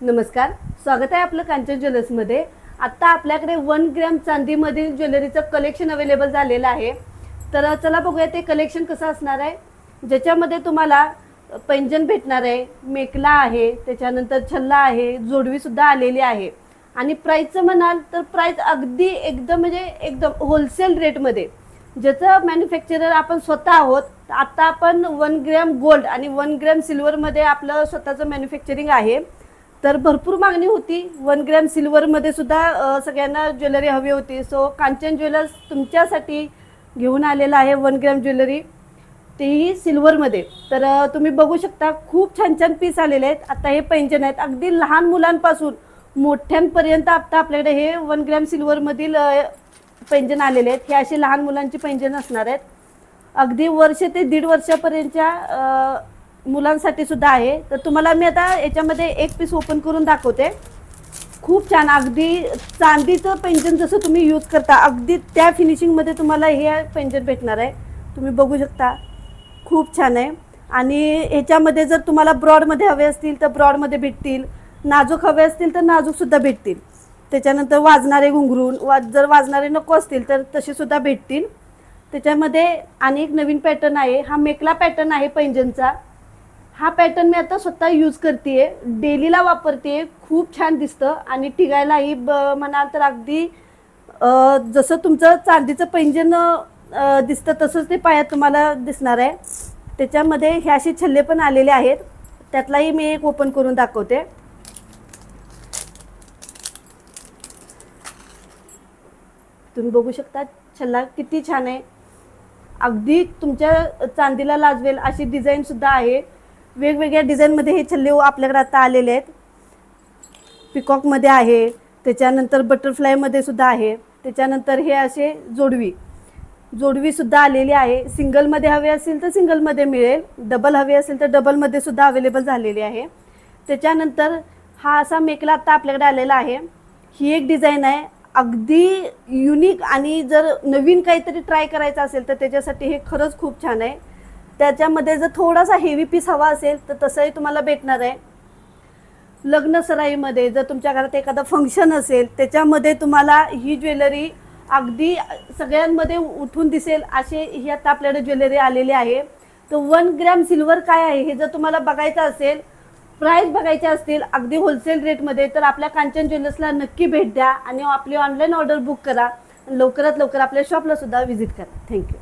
नमस्कार, स्वागत आहे आपलं कांचन ज्वेलर्समध्ये। आता आपल्याकडे 1 ग्रॅम चांदीमधील ज्वेलरीचं कलेक्शन अवेलेबल झालेलं आहे। तर चला बघूया ते कलेक्शन कसं असणार आहे। ज्याच्यामध्ये तुम्हाला पैंजण भेटणार आहे, मेकला आहे, त्याच्यानंतर छल्ला आहे, जोडवी सुद्धा आलेली आहे। आणि प्राइसचं म्हणाल तर प्राइस अगदी एकदम म्हणजे एकदम होलसेल रेटमध्ये, ज्याचं मॅन्युफॅक्चरर आपण स्वतः आहोत। आता आपण 1 ग्रॅम गोल्ड आणि 1 ग्रॅम सिल्वरमध्ये आपलं स्वतःचं मॅन्युफॅक्चरिंग आहे। तर भरपूर मागणी होती 1 ग्रॅम सिल्वरमध्ये सुद्धा, सगळ्यांना ज्वेलरी हवी होती। सो कांचन ज्वेलर्स तुमच्यासाठी घेऊन आलेलं आहे 1 ग्रॅम ज्वेलरी, तेही सिल्वरमध्ये। तर तुम्ही बघू शकता खूप छान छान पीस आलेले आहेत। आता हे पैंजण आहेत, अगदी लहान मुलांपासून मोठ्यांपर्यंत आता आपल्याकडे हे 1 ग्रॅम सिल्वरमधील पैंजण आलेले आहेत। हे असे लहान मुलांची पैंजण असणार आहेत, अगदी वर्ष ते 1.5 वर्षापर्यंतच्या मुलांसाठी सुद्धा आहे। तर तुम्हाला मी आता याच्यामध्ये एक पीस ओपन करून दाखवते। खूप छान, अगदी चांदीचं पैंजण जसं तुम्ही यूज करता अगदी त्या फिनिशिंगमध्ये तुम्हाला हे पैंजण भेटणार आहे। तुम्ही बघू शकता खूप छान आहे। आणि ह्याच्यामध्ये जर तुम्हाला ब्रॉडमध्ये हवे असतील तर ब्रॉडमध्ये भेटतील, नाजूक हवे असतील तर नाजूकसुद्धा भेटतील। त्याच्यानंतर वाजणारे घुंगरून जर वाजणारे नको असतील तर तसे सुद्धा भेटतील। त्याच्यामध्ये आणि एक नवीन पॅटर्न आहे, हा मेकला पॅटर्न आहे पैंजणचा। हा पॅटर्न मी आता स्वतः यूज करते, डेलीला वापरते, खूप छान दिसतं आणि टिकायलाही म्हणाल तर अगदी जसं तुमचं चांदीचं पैंजण दिसतं तसंच ते पायात तुम्हाला दिसणार आहे। त्याच्यामध्ये हे असे छल्ले पण आलेले आहेत, त्यातलाही मी एक ओपन करून दाखवते। तुम्ही बघू शकता छल्ला किती छान आहे, अगदी तुमच्या चांदीला लाजवेल अशी डिझाईन सुद्धा आहे। वेगवेगळ्या डिझाईनमध्ये हे छल्ले आपल्याकडे आता आलेले आहेत। पिकॉकमध्ये आहे, त्याच्यानंतर बटरफ्लायमध्ये सुद्धा आहे, त्याच्यानंतर हे असे जोडवी सुद्धा आलेली आहे। सिंगलमध्ये हवे असेल तर सिंगलमध्ये मिळेल, डबल हवे असेल तर डबलमध्ये सुद्धा अवेलेबल झालेली आहे। त्याच्यानंतर हा असा मेकला आता आपल्याकडे आलेला आहे। ही एक डिझाईन आहे, अगदी युनिक, आणि जर नवीन काहीतरी ट्राय करायचं असेल तर त्याच्यासाठी हे खरंच खूप छान आहे। त्याच्यामध्ये जर थोडासा हेवी पीस हवा असेल तर तसंही तुम्हाला भेटणार आहे। लग्न सराईमध्ये जर तुमच्या घरात एखादा फंक्शन असेल त्याच्यामध्ये तुम्हाला ही ज्वेलरी अगदी सगळ्यांमध्ये उठून दिसेल असे ही आता आपल्याकडे ज्वेलरी आलेली आहे। तर 1 ग्रॅम सिल्वर काय आहे हे जर तुम्हाला बघायचं असेल, प्राइस बघायचे असतील अगदी होलसेल रेटमध्ये, तर आपल्या कांचन ज्वेलर्सला नक्की भेट द्या आणि आपली ऑनलाईन ऑर्डर बुक करा। लवकरात लवकर आपल्या शॉपला सुद्धा व्हिजिट करा। थँक्यू।